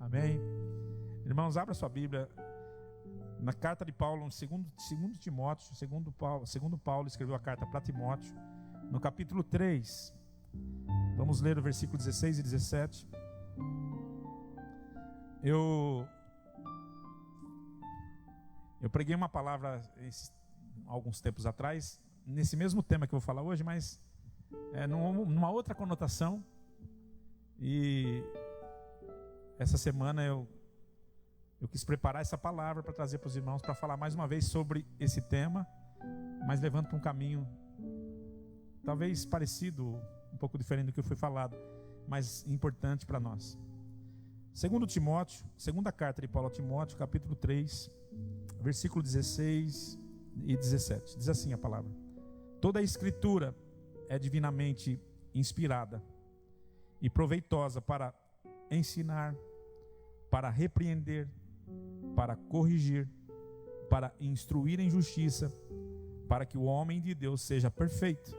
Amém? Irmãos, abra sua Bíblia na carta de Paulo, segundo Timóteo, segundo Paulo escreveu a carta para Timóteo, no capítulo 3. Vamos ler o versículo 16 e 17. Eu preguei uma palavra alguns tempos atrás, nesse mesmo tema que eu vou falar hoje, mas numa outra conotação. E essa semana eu quis preparar essa palavra para trazer para os irmãos, para falar mais uma vez sobre esse tema, mas levando para um caminho talvez parecido, um pouco diferente do que foi falado, mas importante para nós. Segundo Timóteo, segunda carta de Paulo a Timóteo, capítulo 3, versículo 16 e 17. Diz assim a palavra: toda a escritura é divinamente inspirada e proveitosa para ensinar, para repreender, para corrigir, para instruir em justiça, para que o homem de Deus seja perfeito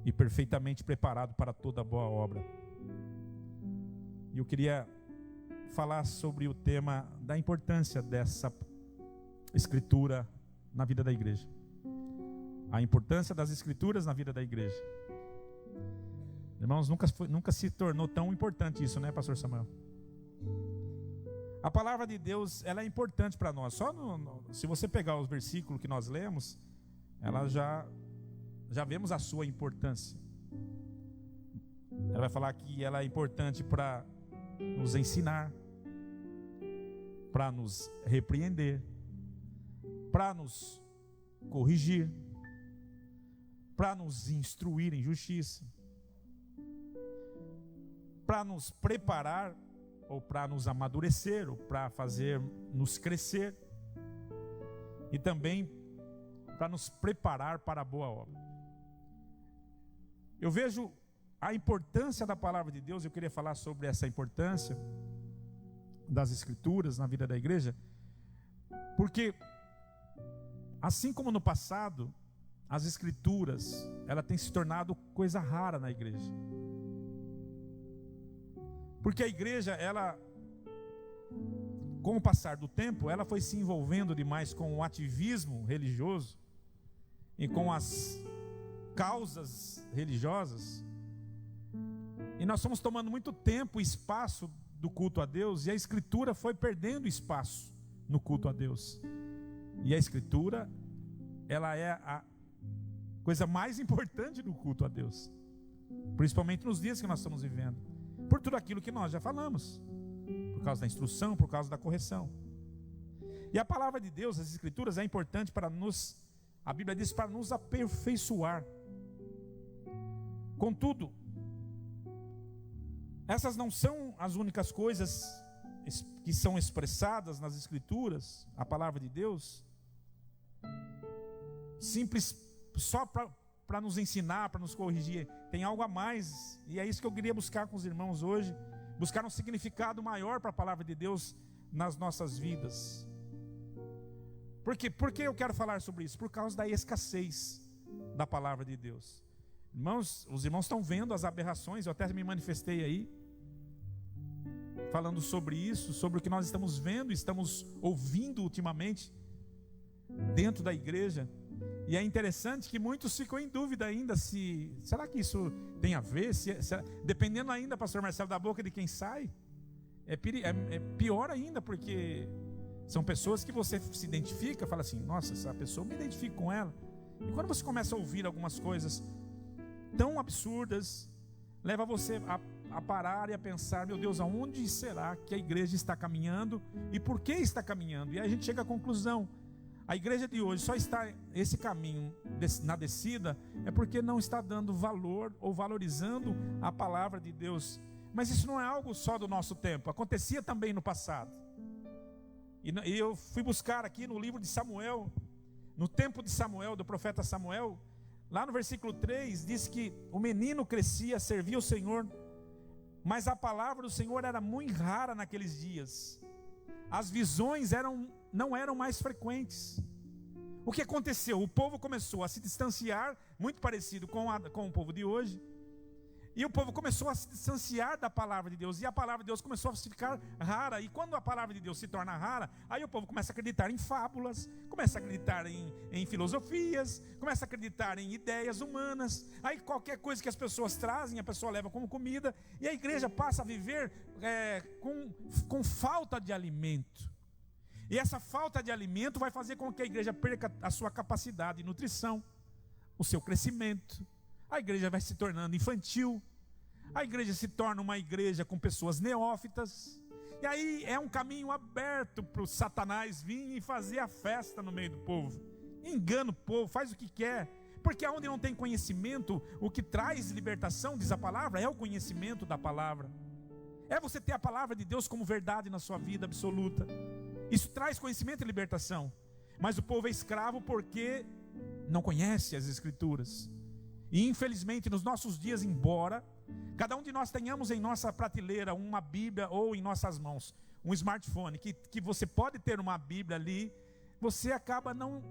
e perfeitamente preparado para toda boa obra. E eu queria falar sobre o tema da importância dessa escritura na vida da igreja. A importância das escrituras na vida da igreja. Irmãos, nunca se tornou tão importante isso, né, pastor Samuel? A palavra de Deus, ela é importante para nós. Só se você pegar os versículos que nós lemos, ela já vemos a sua importância. Ela vai falar que ela é importante para nos ensinar, para nos repreender, para nos corrigir, para nos instruir em justiça, para nos preparar, ou para nos amadurecer, ou para fazer nos crescer, e também para nos preparar para a boa obra. Eu vejo a importância da palavra de Deus. Eu queria falar sobre essa importância das escrituras na vida da igreja, porque assim como no passado, as escrituras, ela tem se tornado coisa rara na igreja. Porque a igreja, ela, com o passar do tempo, ela foi se envolvendo demais com o ativismo religioso e com as causas religiosas. E nós fomos tomando muito tempo e espaço do culto a Deus, e a escritura foi perdendo espaço no culto a Deus. E a escritura, ela é a coisa mais importante do culto a Deus, principalmente nos dias que nós estamos vivendo, por tudo aquilo que nós já falamos, por causa da instrução, por causa da correção. E a palavra de Deus, as escrituras, é importante para nos, a Bíblia diz, para nos aperfeiçoar. Contudo, essas não são as únicas coisas que são expressadas nas escrituras, a palavra de Deus, simples só para nos ensinar, para nos corrigir. Tem algo a mais, e é isso que eu queria buscar com os irmãos hoje, buscar um significado maior para a palavra de Deus nas nossas vidas. Por que eu quero falar sobre isso? Por causa da escassez da palavra de Deus. Irmãos, os irmãos estão vendo as aberrações, eu até me manifestei aí, falando sobre isso, sobre o que nós estamos vendo, estamos ouvindo ultimamente, dentro da igreja. E é interessante que muitos ficam em dúvida ainda será que isso tem a ver? Dependendo ainda, pastor Marcelo, da boca de quem sai, é pior ainda, porque são pessoas que você se identifica, fala assim, nossa, essa pessoa, me identifico com ela. E quando você começa a ouvir algumas coisas tão absurdas, leva você a parar e a pensar, meu Deus, aonde será que a igreja está caminhando e por que está caminhando? E aí a gente chega à conclusão, a igreja de hoje só está esse caminho na descida, é porque não está dando valor ou valorizando a palavra de Deus. Mas isso não é algo só do nosso tempo, acontecia também no passado. E eu fui buscar aqui no livro de Samuel, no tempo de Samuel, do profeta Samuel, lá no versículo 3, diz que o menino crescia, servia o Senhor, mas a palavra do Senhor era muito rara naqueles dias. As visões não eram mais frequentes. O que aconteceu? O povo começou a se distanciar, muito parecido com o povo de hoje. E o povo começou a se distanciar da palavra de Deus. E a palavra de Deus começou a ficar rara. E quando a palavra de Deus se torna rara, aí o povo começa a acreditar em fábulas, começa a acreditar em filosofias, começa a acreditar em ideias humanas. Aí qualquer coisa que as pessoas trazem, a pessoa leva como comida. E a igreja passa a viver com falta de alimento. E essa falta de alimento vai fazer com que a igreja perca a sua capacidade de nutrição, o seu crescimento. A igreja vai se tornando infantil. A igreja se torna uma igreja com pessoas neófitas. E aí é um caminho aberto para o Satanás vir e fazer a festa no meio do povo. Engana o povo, faz o que quer. Porque onde não tem conhecimento, o que traz libertação, diz a palavra, é o conhecimento da palavra. É você ter a palavra de Deus como verdade na sua vida absoluta. Isso traz conhecimento e libertação. Mas o povo é escravo porque não conhece as Escrituras. E infelizmente nos nossos dias, embora cada um de nós tenhamos em nossa prateleira uma Bíblia ou em nossas mãos um smartphone, que você pode ter uma Bíblia ali, você acaba não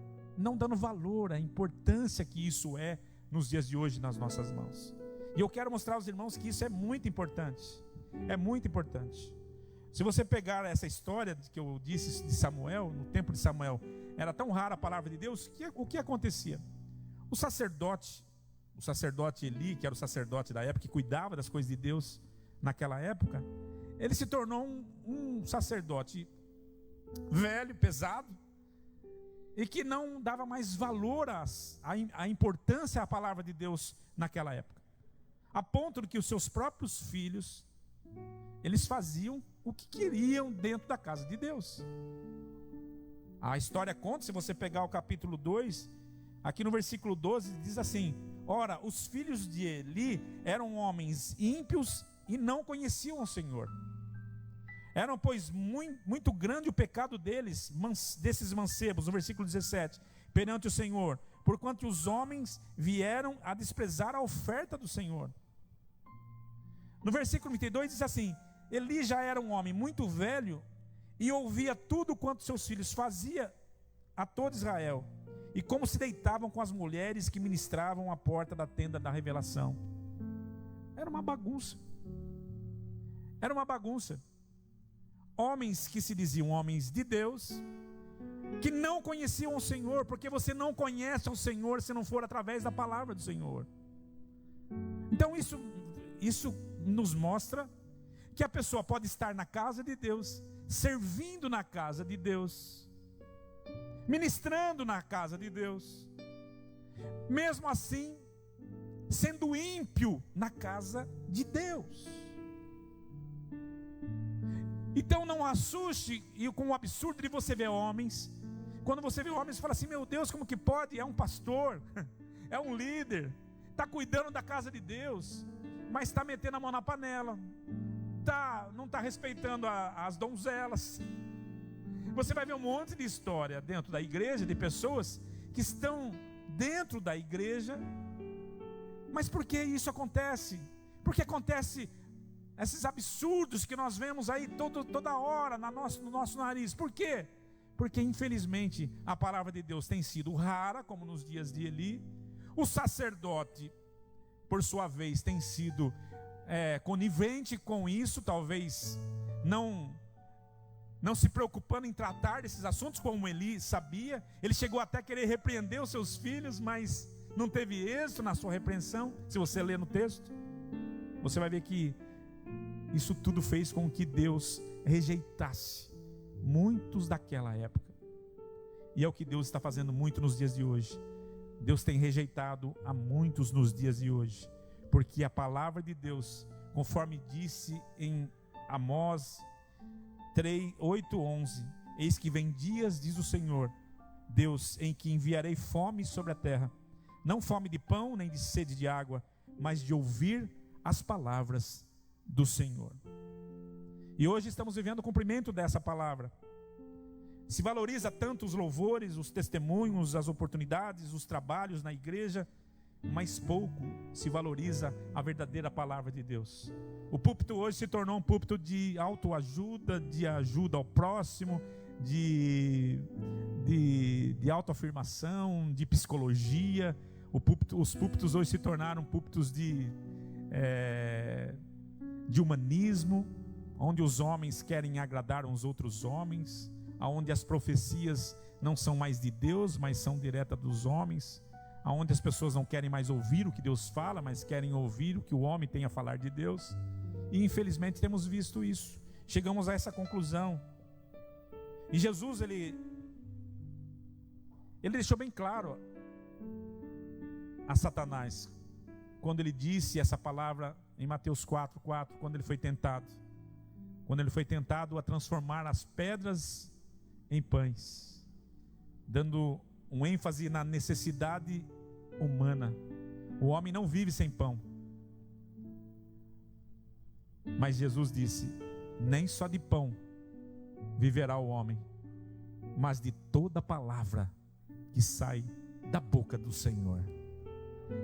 dando valor à importância que isso é nos dias de hoje nas nossas mãos. E eu quero mostrar aos irmãos que isso é muito importante. É muito importante. Se você pegar essa história que eu disse de Samuel, no tempo de Samuel, era tão rara a palavra de Deus, que o que acontecia? O sacerdote Eli, que era o sacerdote da época, que cuidava das coisas de Deus naquela época, ele se tornou um sacerdote velho, pesado, e que não dava mais valor à importância à palavra de Deus naquela época. A ponto de que os seus próprios filhos, eles faziam o que queriam dentro da casa de Deus. A história conta, se você pegar o capítulo 2, aqui no versículo 12, diz assim: ora, os filhos de Eli eram homens ímpios e não conheciam o Senhor. Eram, pois, muito grande o pecado deles, desses mancebos, no versículo 17, perante o Senhor, porquanto os homens vieram a desprezar a oferta do Senhor. No versículo 22 diz assim: Eli já era um homem muito velho e ouvia tudo quanto seus filhos faziam a todo Israel, e como se deitavam com as mulheres que ministravam à porta da tenda da revelação. Era uma bagunça. Era uma bagunça. Homens que se diziam homens de Deus, que não conheciam o Senhor, porque você não conhece o Senhor se não for através da palavra do Senhor. Então isso nos mostra que a pessoa pode estar na casa de Deus, servindo na casa de Deus, ministrando na casa de Deus, mesmo assim sendo ímpio na casa de Deus. Então não assuste com o absurdo de você ver homens. Quando você vê homens, você fala assim: meu Deus, como que pode? É um pastor, é um líder, está cuidando da casa de Deus, mas está metendo a mão na panela, não está respeitando as donzelas. Você vai ver um monte de história dentro da igreja, de pessoas que estão dentro da igreja. Mas por que isso acontece? Porque acontece esses absurdos que nós vemos aí toda hora no nosso nariz. Por quê? Porque infelizmente a palavra de Deus tem sido rara, como nos dias de Eli. O sacerdote, por sua vez, tem sido conivente com isso, talvez não se preocupando em tratar desses assuntos como Eli sabia. Ele chegou até a querer repreender os seus filhos, mas não teve êxito na sua repreensão. Se você ler no texto, você vai ver que isso tudo fez com que Deus rejeitasse muitos daquela época. E é o que Deus está fazendo muito nos dias de hoje. Deus tem rejeitado a muitos nos dias de hoje, porque a palavra de Deus, conforme disse em Amós 8:11, eis que vem dias, diz o Senhor Deus, em que enviarei fome sobre a terra, não fome de pão nem de sede de água, mas de ouvir as palavras do Senhor. E hoje estamos vivendo o cumprimento dessa palavra. Se valoriza tanto os louvores, os testemunhos, as oportunidades, os trabalhos na igreja, mas pouco se valoriza a verdadeira palavra de Deus. O púlpito hoje se tornou um púlpito de autoajuda, de ajuda ao próximo, de autoafirmação, de psicologia. Os púlpitos hoje se tornaram púlpitos de humanismo, onde os homens querem agradar uns outros homens, onde as profecias não são mais de Deus, mas são diretas dos homens, onde as pessoas não querem mais ouvir o que Deus fala, mas querem ouvir o que o homem tem a falar de Deus. E infelizmente temos visto isso. Chegamos a essa conclusão. E Jesus, ele deixou bem claro a Satanás, quando ele disse essa palavra em Mateus 4:4, quando ele foi tentado. Quando ele foi tentado a transformar as pedras em pães, dando um ênfase na necessidade humana. O homem não vive sem pão. Mas Jesus disse: nem só de pão viverá o homem, mas de toda palavra que sai da boca do Senhor.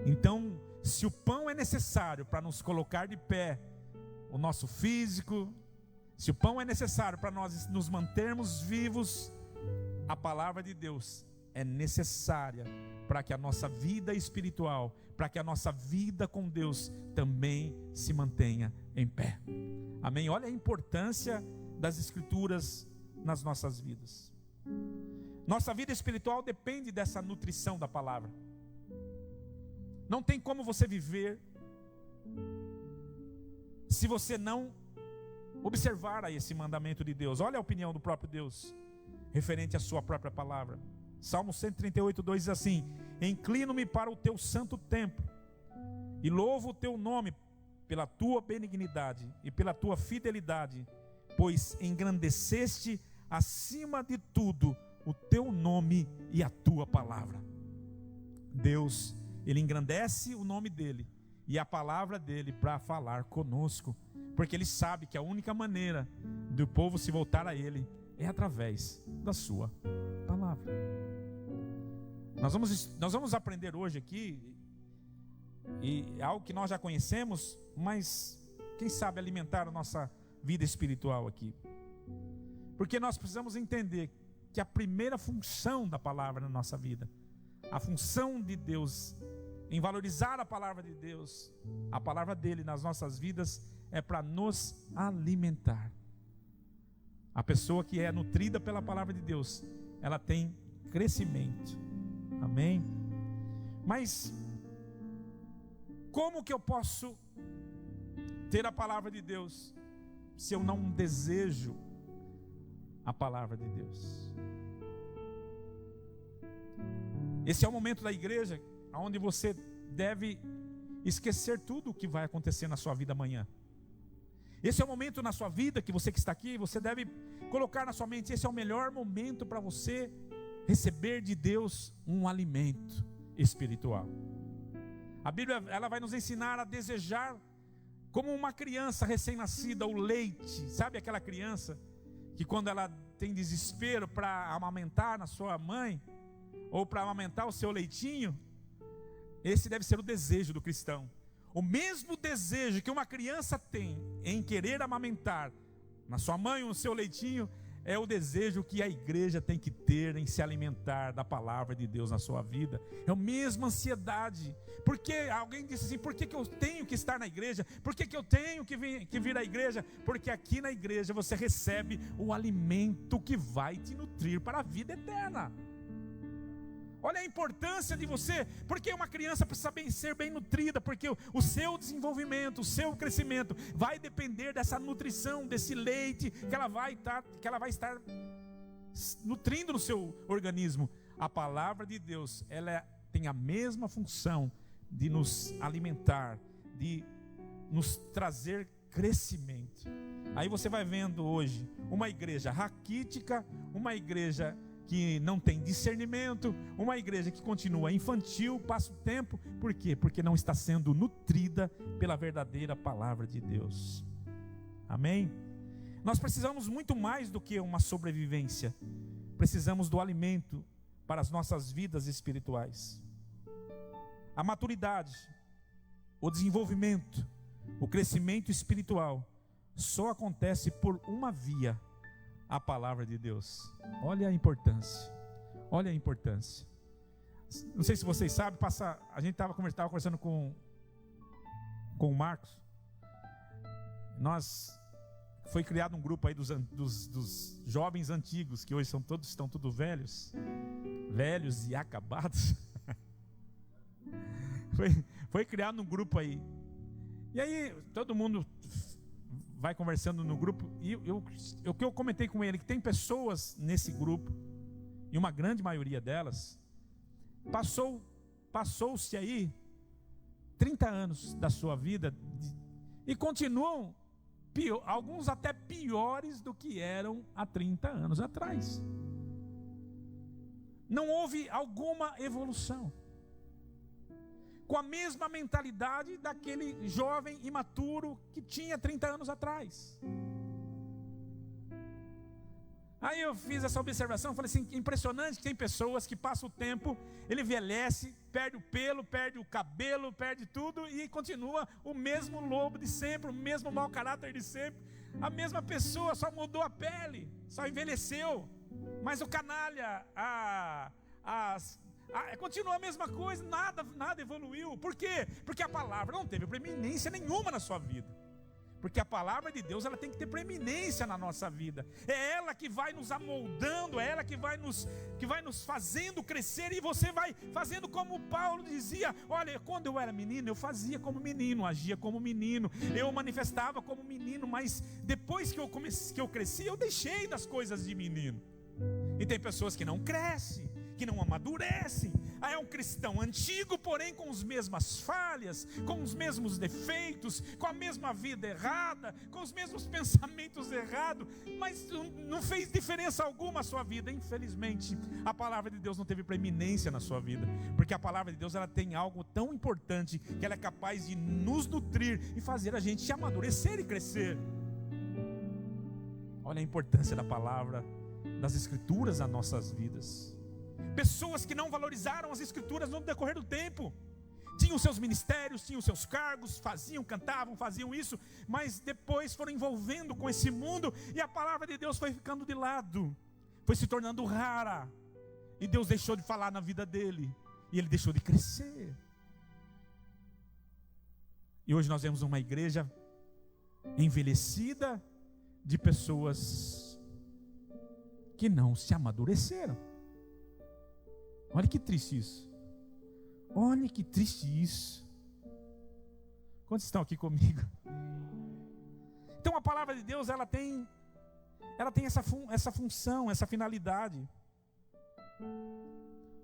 Então, se o pão é necessário para nos colocar de pé, o nosso físico, se o pão é necessário para nós nos mantermos vivos, a palavra de Deus é necessária para que a nossa vida espiritual, para que a nossa vida com Deus também se mantenha em pé. Amém? Olha a importância das Escrituras nas nossas vidas. Nossa vida espiritual depende dessa nutrição da palavra. Não tem como você viver se você não observar a esse mandamento de Deus. Olha a opinião do próprio Deus referente à sua própria palavra. Salmo 138:2 diz assim: inclino-me para o teu santo templo e louvo o teu nome pela tua benignidade e pela tua fidelidade, pois engrandeceste acima de tudo o teu nome e a tua palavra. Deus, Ele engrandece o nome dEle e a palavra dEle para falar conosco, porque Ele sabe que a única maneira do povo se voltar a Ele é através da sua palavra. Nós vamos aprender hoje aqui, e é algo que nós já conhecemos, mas quem sabe alimentar a nossa vida espiritual aqui. Porque nós precisamos entender que a primeira função da palavra na nossa vida, a função de Deus em valorizar a palavra de Deus, a palavra dele nas nossas vidas, é para nos alimentar. A pessoa que é nutrida pela palavra de Deus, ela tem crescimento. Amém? Mas como que eu posso ter a palavra de Deus se eu não desejo a palavra de Deus? Esse é o momento da igreja onde você deve esquecer tudo o que vai acontecer na sua vida amanhã. Esse é o momento na sua vida que você que está aqui, você deve colocar na sua mente: esse é o melhor momento para você receber de Deus um alimento espiritual. A Bíblia, ela vai nos ensinar a desejar, como uma criança recém-nascida, o leite. Sabe aquela criança que quando ela tem desespero para amamentar na sua mãe, ou para amamentar o seu leitinho? Esse deve ser o desejo do cristão. O mesmo desejo que uma criança tem em querer amamentar na sua mãe ou no seu leitinho, é o desejo que a igreja tem que ter em se alimentar da palavra de Deus na sua vida. É a mesma ansiedade. Porque alguém disse assim: por que eu tenho que estar na igreja? Por que eu tenho que vir à igreja? Porque aqui na igreja você recebe o alimento que vai te nutrir para a vida eterna. Olha a importância de você, porque uma criança precisa ser bem nutrida, porque o seu desenvolvimento, o seu crescimento vai depender dessa nutrição, desse leite que ela vai estar nutrindo no seu organismo. A palavra de Deus, ela tem a mesma função de nos alimentar, de nos trazer crescimento. Aí você vai vendo hoje uma igreja raquítica, uma igreja que não tem discernimento, uma igreja que continua infantil, passa o tempo. Por quê? Porque não está sendo nutrida pela verdadeira palavra de Deus. Amém? Nós precisamos muito mais do que uma sobrevivência. Precisamos do alimento para as nossas vidas espirituais. A maturidade, o desenvolvimento, o crescimento espiritual só acontece por uma via: a palavra de Deus. Olha a importância. Olha a importância. Não sei se vocês sabem, a gente estava conversando com com o Marcos, foi criado um grupo aí dos jovens antigos, que hoje estão todos velhos e acabados. Foi criado um grupo aí. E aí todo mundo vai conversando no grupo, e o que eu comentei com ele, que tem pessoas nesse grupo, e uma grande maioria delas passou-se aí 30 anos da sua vida e continuam alguns até piores do que eram há 30 anos atrás. Não houve alguma evolução, com a mesma mentalidade daquele jovem imaturo que tinha 30 anos atrás. Aí eu fiz essa observação, falei assim, impressionante que tem pessoas que passam o tempo, ele envelhece, perde o pelo, perde o cabelo, perde tudo e continua o mesmo lobo de sempre, o mesmo mau caráter de sempre. A mesma pessoa, só mudou a pele, só envelheceu, mas o canalha, continua a mesma coisa, nada evoluiu. Por quê? Porque a palavra não teve preeminência nenhuma na sua vida. Porque a palavra de Deus, ela tem que ter preeminência na nossa vida. É ela que vai nos amoldando, é ela que vai nos fazendo crescer. E você vai fazendo como Paulo dizia: olha, quando eu era menino, eu fazia como menino, agia como menino, eu manifestava como menino. Mas depois que eu cresci, eu deixei das coisas de menino. E tem pessoas que não crescem, que não amadurecem. É um cristão antigo, porém com as mesmas falhas, com os mesmos defeitos, com a mesma vida errada, com os mesmos pensamentos errados, mas não fez diferença alguma a sua vida. Infelizmente, a palavra de Deus não teve preeminência na sua vida, porque a palavra de Deus, ela tem algo tão importante, que ela é capaz de nos nutrir e fazer a gente amadurecer e crescer. Olha a importância da palavra, das escrituras nas nossas vidas. Pessoas que não valorizaram as escrituras no decorrer do tempo, tinham seus ministérios, tinham seus cargos, faziam, cantavam, faziam isso, mas depois foram envolvendo com esse mundo, e a palavra de Deus foi ficando de lado, foi se tornando rara, e Deus deixou de falar na vida dele, e ele deixou de crescer. E hoje nós vemos uma igreja envelhecida, de pessoas que não se amadureceram. Olha que triste isso. Olha que triste isso. Quantos estão aqui comigo? Então a palavra de Deus, ela tem essa função, essa finalidade.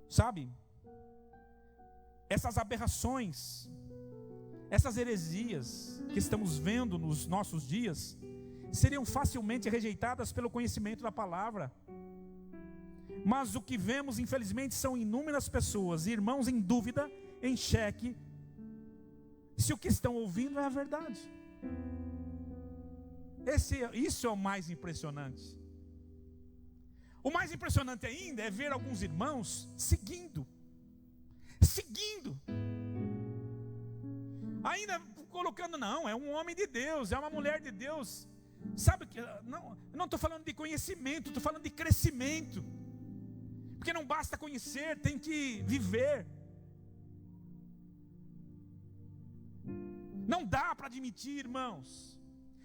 Sabe? Essas aberrações, essas heresias que estamos vendo nos nossos dias, seriam facilmente rejeitadas pelo conhecimento da palavra. Mas o que vemos, infelizmente, são inúmeras pessoas, irmãos em dúvida, em xeque, se o que estão ouvindo é a verdade. Isso é o mais impressionante. O mais impressionante ainda é ver alguns irmãos seguindo, ainda colocando, não, é um homem de Deus, é uma mulher de Deus. Sabe que não estou falando de conhecimento, estou falando de crescimento. Porque não basta conhecer, tem que viver. Não dá para admitir, irmãos,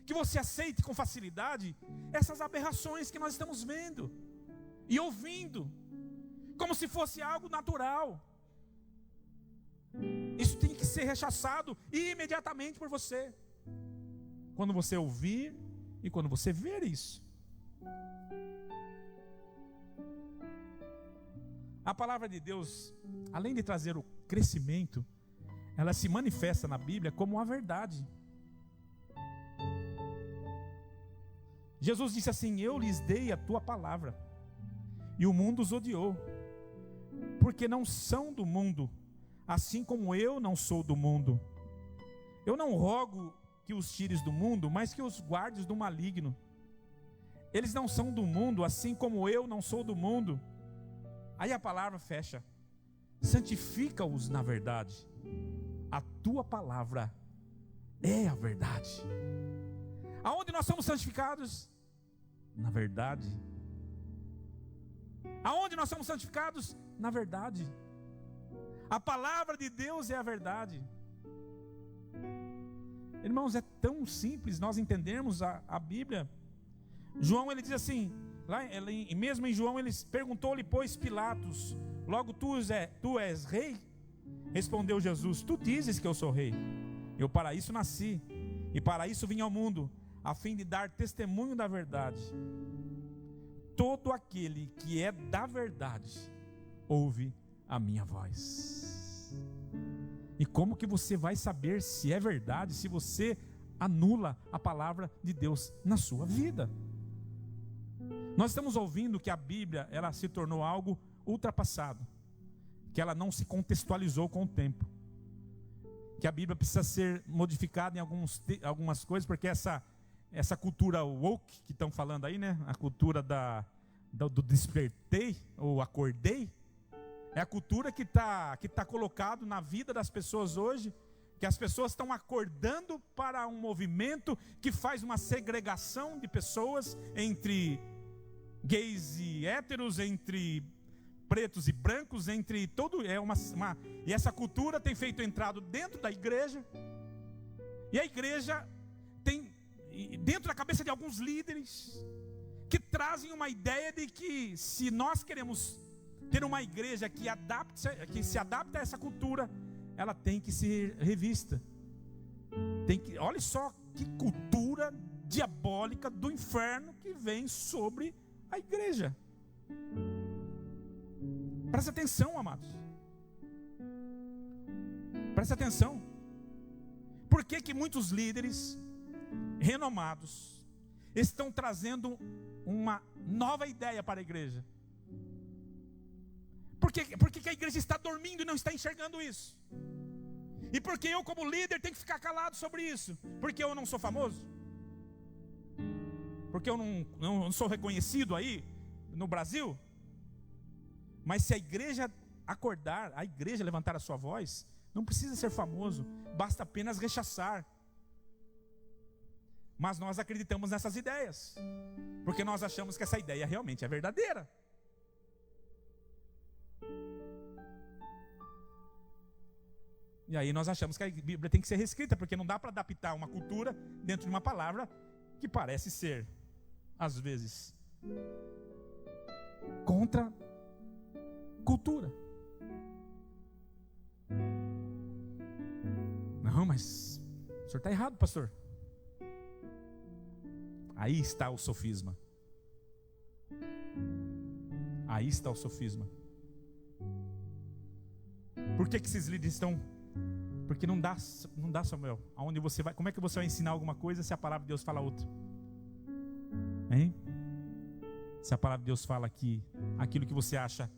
que você aceite com facilidade essas aberrações que nós estamos vendo e ouvindo, como se fosse algo natural. Isso tem que ser rechaçado imediatamente por você, quando você ouvir e quando você ver isso. A palavra de Deus, além de trazer o crescimento, ela se manifesta na Bíblia como a verdade. Jesus disse assim: eu lhes dei a tua palavra, e o mundo os odiou, porque não são do mundo, assim como eu não sou do mundo. Eu não rogo que os tires do mundo, mas que os guardes do maligno. Eles não são do mundo, assim como eu não sou do mundo. Aí a palavra fecha: santifica-os na verdade, a tua palavra é a verdade. Aonde nós somos santificados? Na verdade. Aonde nós somos santificados? Na verdade. A palavra de Deus é a verdade. Irmãos, é tão simples nós entendermos a Bíblia. João, ele diz assim, mesmo em João, ele perguntou-lhe, pois, Pilatos: logo tu és rei? Respondeu Jesus: tu dizes que eu sou rei. Eu para isso nasci, e para isso vim ao mundo, a fim de dar testemunho da verdade. Todo aquele que é da verdade ouve a minha voz. E como que você vai saber se é verdade se você anula a palavra de Deus na sua vida? Nós estamos ouvindo que a Bíblia, ela se tornou algo ultrapassado, que ela não se contextualizou com o tempo, que a Bíblia precisa ser modificada em algumas coisas, porque essa cultura woke que estão falando aí, né? A cultura do despertei ou acordei, é a cultura que tá colocado na vida das pessoas hoje, que as pessoas estão acordando para um movimento que faz uma segregação de pessoas entre gays e héteros, entre pretos e brancos, entre todo, e essa cultura tem feito entrado dentro da igreja, e a igreja tem dentro da cabeça de alguns líderes que trazem uma ideia de que se nós queremos ter uma igreja que se adapta a essa cultura, ela tem que ser revista. Olha só que cultura diabólica do inferno que vem sobre a igreja. Presta atenção, amados. Presta atenção. Por que muitos líderes renomados estão trazendo uma nova ideia para a igreja? Por que a igreja está dormindo e não está enxergando isso? E por que eu, como líder, tenho que ficar calado sobre isso? Porque eu não sou famoso? Porque eu não sou reconhecido aí no Brasil? Mas se a igreja acordar, a igreja levantar a sua voz, não precisa ser famoso, basta apenas rechaçar. Mas nós acreditamos nessas ideias, porque nós achamos que essa ideia realmente é verdadeira. E aí nós achamos que a Bíblia tem que ser reescrita, porque não dá para adaptar uma cultura dentro de uma palavra que parece ser, às vezes, contra cultura. Não, mas o senhor está errado, pastor. Aí está o sofisma. Aí está o sofisma. Por que esses líderes estão? Porque não dá, Samuel. Aonde você vai? Como é que você vai ensinar alguma coisa se a palavra de Deus fala outra? Hein? Se a palavra de Deus fala que aquilo que você acha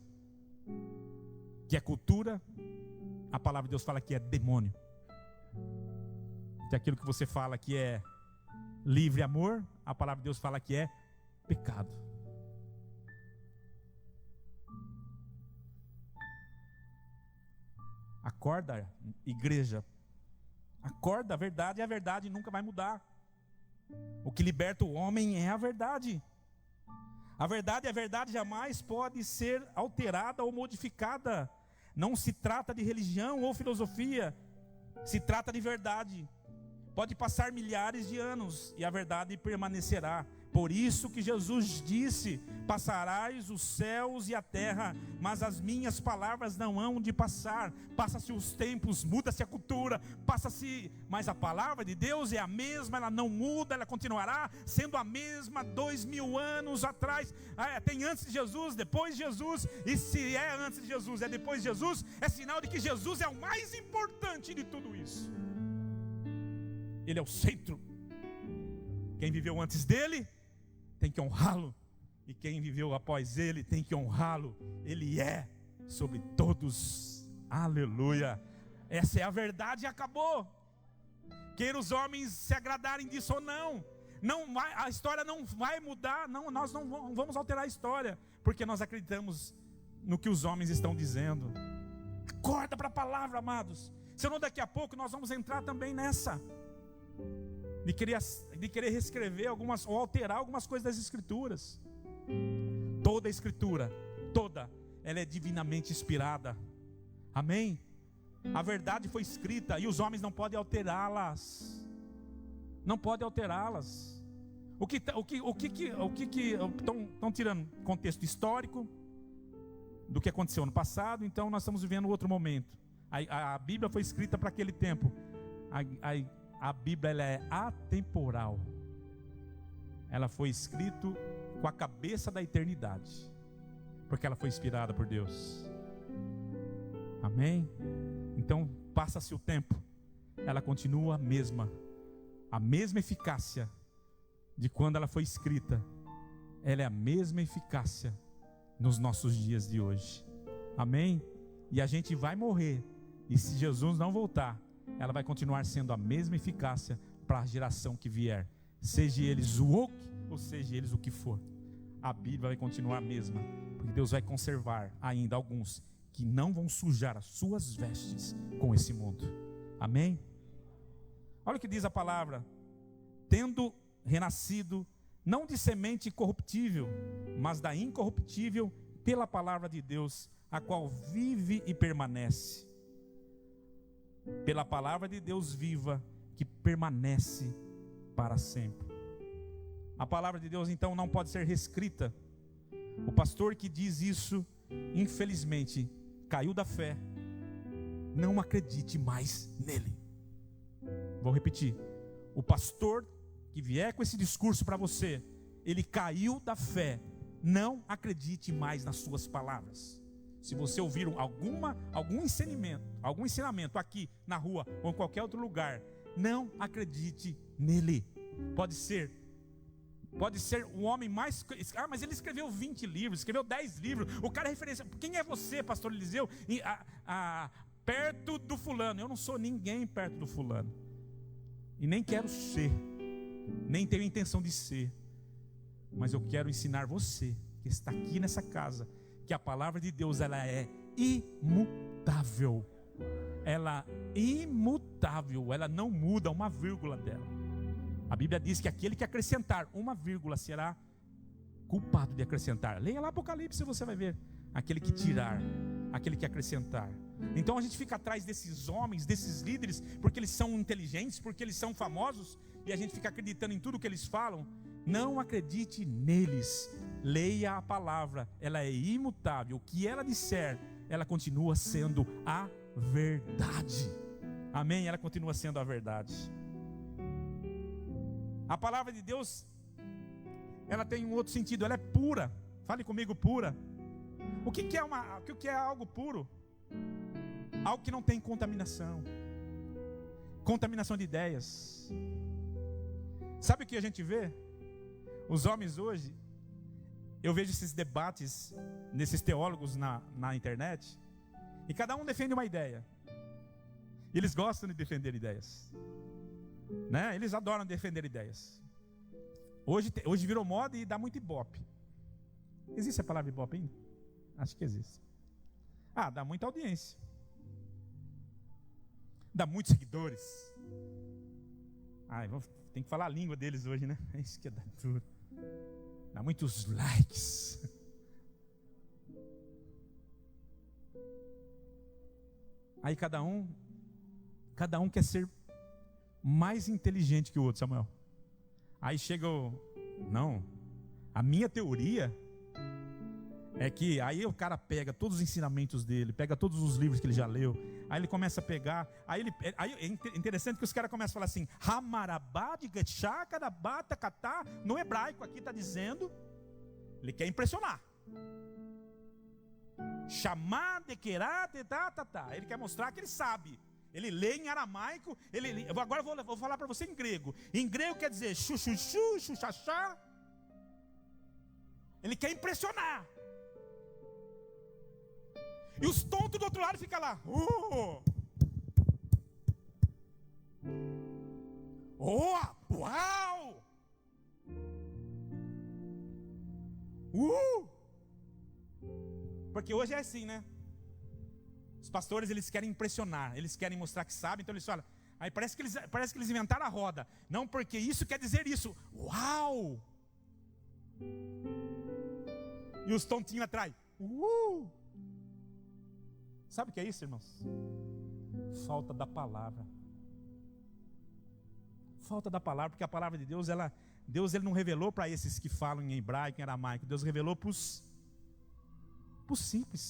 que é cultura, a palavra de Deus fala que é demônio. Que aquilo que você fala que é livre amor, a palavra de Deus fala que é pecado. Acorda, igreja. Acorda, a verdade nunca vai mudar. O que liberta o homem é a verdade. A verdade jamais pode ser alterada ou modificada. Não se trata de religião ou filosofia, se trata de verdade. Pode passar milhares de anos e a verdade permanecerá. Por isso que Jesus disse: passarás os céus e a terra, mas as minhas palavras não hão de passar. Passa-se os tempos, muda-se a cultura, passa-se, mas a palavra de Deus é a mesma, ela não muda, ela continuará sendo a mesma 2000 anos atrás. Tem antes de Jesus, depois de Jesus, e se é antes de Jesus, é depois de Jesus, é sinal de que Jesus é o mais importante de tudo isso. Ele é o centro. Quem viveu antes dele tem que honrá-lo, e quem viveu após ele tem que honrá-lo. Ele é sobre todos. Aleluia. Essa é a verdade e acabou. Queira os homens se agradarem disso ou não, a história não vai mudar. Nós não vamos alterar a história, porque nós acreditamos no que os homens estão dizendo. Acorda para a palavra, amados. Senão daqui a pouco nós vamos entrar também nessa de querer reescrever algumas, ou alterar algumas coisas das escrituras. Toda a escritura, ela é divinamente inspirada. Amém? A verdade foi escrita e os homens não podem alterá-las. não pode alterá-las. O que estão tirando contexto histórico do que aconteceu no passado, então nós estamos vivendo outro momento. A Bíblia foi escrita para aquele tempo. A Bíblia ela é atemporal. Ela foi escrita com a cabeça da eternidade, porque ela foi inspirada por Deus. Amém? Então passa-se o tempo, ela continua a mesma eficácia de quando ela foi escrita. Ela é a mesma eficácia nos nossos dias de hoje. Amém? E a gente vai morrer, e se Jesus não voltar, ela vai continuar sendo a mesma eficácia para a geração que vier, seja eles o woke, ou seja eles o que for. A Bíblia vai continuar a mesma, porque Deus vai conservar ainda alguns que não vão sujar as suas vestes com esse mundo. Amém? Olha o que diz a palavra: tendo renascido, não de semente corruptível, mas da incorruptível, pela palavra de Deus, a qual vive e permanece. Pela palavra de Deus viva, que permanece para sempre. A palavra de Deus então não pode ser reescrita. O pastor que diz isso, infelizmente, caiu da fé. Não acredite mais nele. Vou repetir: o pastor que vier com esse discurso para você, ele caiu da fé. Não acredite mais nas suas palavras. Se você ouvir algum ensinamento aqui na rua ou em qualquer outro lugar, não acredite nele. Pode ser o homem mais... mas ele escreveu 20 livros, escreveu 10 livros. O cara é referência. Quem é você, pastor Eliseu? Perto do fulano. Eu não sou ninguém perto do fulano. E nem quero ser. Nem tenho intenção de ser. Mas eu quero ensinar você, que está aqui nessa casa, que a palavra de Deus, ela é imutável. Ela é imutável. Ela não muda uma vírgula dela. A Bíblia diz que aquele que acrescentar uma vírgula será culpado de acrescentar. Leia lá Apocalipse, você vai ver. Aquele que tirar, aquele que acrescentar. Então a gente fica atrás desses homens, desses líderes, porque eles são inteligentes, porque eles são famosos, e a gente fica acreditando em tudo que eles falam. Não acredite neles. Leia a palavra, ela é imutável. O que ela disser, ela continua sendo a verdade. Amém? Ela continua sendo a verdade. A palavra de Deus, ela tem um outro sentido, ela é pura. Fale comigo, pura. O que é algo puro? Algo que não tem contaminação. Contaminação de ideias. Sabe o que a gente vê? Os homens hoje, eu vejo esses debates, nesses teólogos na internet, e cada um defende uma ideia. E eles gostam de defender ideias, né? Eles adoram defender ideias. Hoje virou moda e dá muito ibope. Existe a palavra ibope ainda? Acho que existe. Dá muita audiência. Dá muitos seguidores. Tem que falar a língua deles hoje, né? É isso que dá tudo. Dá muitos likes. Aí cada um quer ser mais inteligente que o outro, Samuel. Aí chega a minha teoria é que aí o cara pega todos os ensinamentos dele, pega todos os livros que ele já leu, aí ele começa a pegar, aí é interessante que os caras começam a falar assim, no hebraico aqui está dizendo, ele quer impressionar. Chamar de querat, ele quer mostrar que ele sabe. Ele lê em aramaico, agora eu vou falar para você em grego. Em grego quer dizer chuchuchu, chuchachá. Ele quer impressionar. E os tontos do outro lado ficam lá. Uau! Porque hoje é assim, né? Os pastores, eles querem impressionar, eles querem mostrar que sabem, então eles falam. Aí parece que eles inventaram a roda. Não, porque isso quer dizer isso. Uau! E os tontinhos atrás. Sabe o que é isso, irmãos? Falta da palavra. falta da palavra, porque a palavra de Deus, Deus ele não revelou para esses que falam em hebraico, em aramaico. Deus revelou para os simples.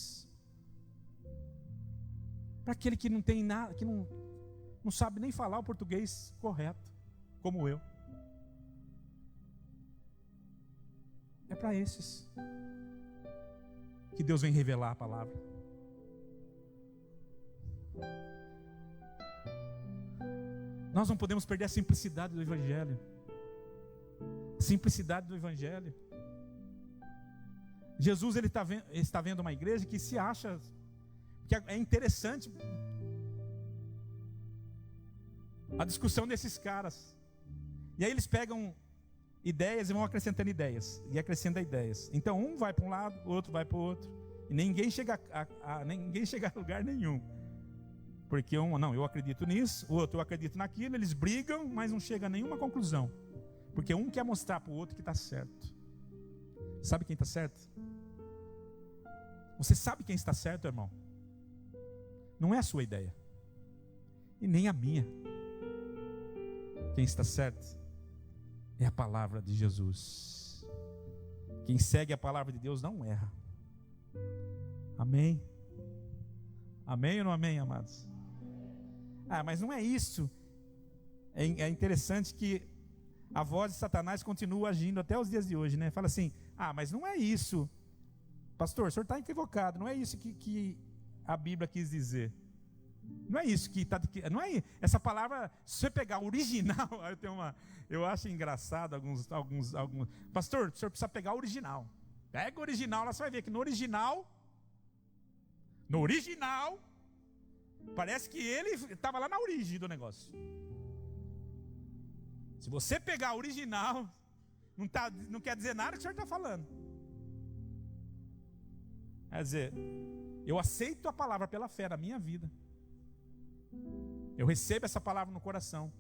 Para aquele que não tem nada, que não sabe nem falar o português correto, como eu. É para esses que Deus vem revelar a palavra. Nós não podemos perder a simplicidade do Evangelho. Simplicidade do Evangelho. Jesus ele está vendo uma igreja que se acha, que é interessante a discussão desses caras. E aí eles pegam ideias e vão acrescentando ideias. E acrescentam ideias. Então um vai para um lado, o outro vai para o outro. E ninguém chega ninguém chega a lugar nenhum. Porque não, eu acredito nisso, o outro eu acredito naquilo. Eles brigam, mas não chega a nenhuma conclusão. Porque um quer mostrar para o outro que está certo. Sabe quem está certo? Você sabe quem está certo, irmão? Não é a sua ideia. E nem a minha. Quem está certo é a palavra de Jesus. Quem segue a palavra de Deus não erra. Amém? Amém ou não amém, amados? Mas não é isso. É interessante que a voz de Satanás continua agindo até os dias de hoje, né? Fala assim, mas não é isso. Pastor, o senhor está equivocado. Não é isso que a Bíblia quis dizer. Não é isso que está... Não é essa palavra, se você pegar o original... Eu acho engraçado alguns... Pastor, o senhor precisa pegar o original. Pega o original, lá você vai ver que no original... parece que ele estava lá na origem do negócio. Se você pegar o original, não quer dizer nada que o senhor está falando. Quer dizer, eu aceito a palavra pela fé na minha vida. Eu recebo essa palavra no coração.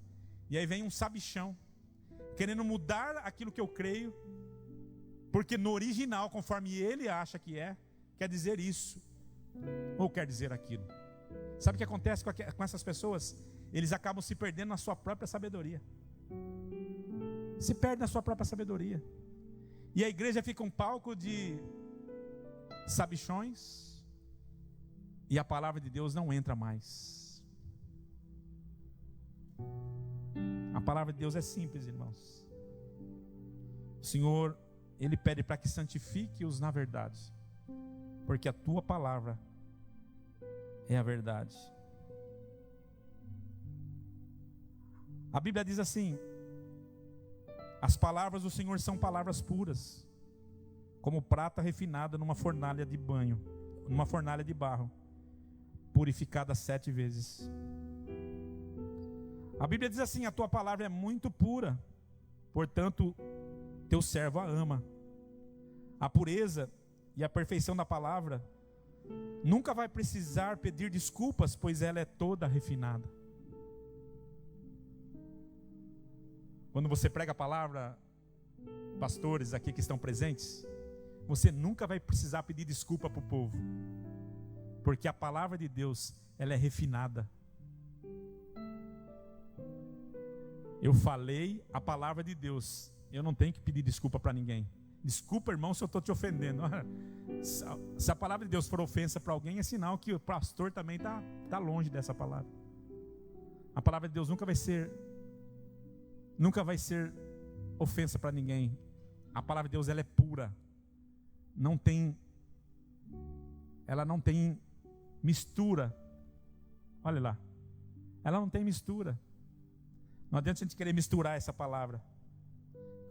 E aí vem um sabichão, querendo mudar aquilo que eu creio, porque no original, conforme ele acha que quer dizer isso, ou quer dizer aquilo. Sabe o que acontece com essas pessoas? Eles acabam se perdendo na sua própria sabedoria. Se perdem na sua própria sabedoria. E a igreja fica um palco de sabichões, e a palavra de Deus não entra mais. A palavra de Deus é simples, irmãos. O Senhor, Ele pede para que santifique-os na verdade, porque a tua palavra é a verdade. A Bíblia diz assim: as palavras do Senhor são palavras puras, como prata refinada numa fornalha de banho, numa fornalha de barro, purificada 7 vezes. A Bíblia diz assim: a tua palavra é muito pura, portanto teu servo a ama. A pureza e a perfeição da palavra nunca vai precisar pedir desculpas, pois ela é toda refinada. Quando você prega a palavra, pastores aqui que estão presentes, você nunca vai precisar pedir desculpa para o povo, porque a palavra de Deus, ela é refinada. Eu falei a palavra de Deus, eu não tenho que pedir desculpa para ninguém. Desculpa, irmão, se eu estou te ofendendo. Se a palavra de Deus for ofensa para alguém, é sinal que o pastor também está longe dessa palavra. A palavra de Deus nunca vai ser ofensa para ninguém. A palavra de Deus, ela é pura. Ela não tem mistura. Olha lá. Ela não tem mistura. Não adianta a gente querer misturar essa palavra.